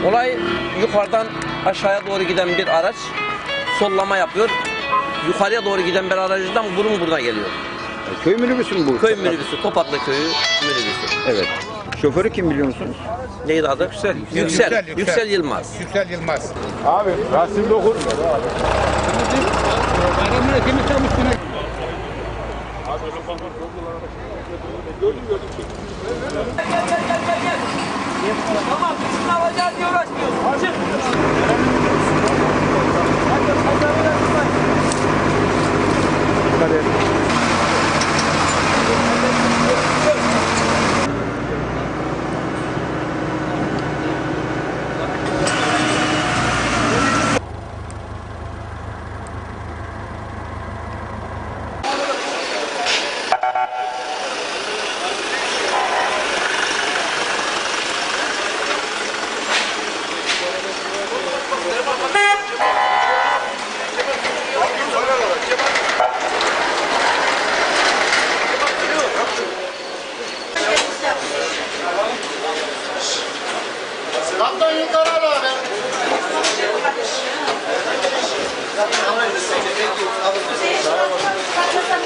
Olay yukarıdan aşağıya doğru giden bir araç sollama yapıyor. Yukarıya doğru giden bir aracından burun buruna geliyor. Köy minibüsü mü bu? Köy minibüsü, Topatlı köyü minibüsü. Evet. Şoförü kim biliyor musunuz? Neydi adı? Yüksel Yılmaz. Yüksel Yılmaz. Abi Rasim Dokur. Tamam, biz alacağız diye uğraşmıyoruz. Çık. Kaptan yukarı abi. Sen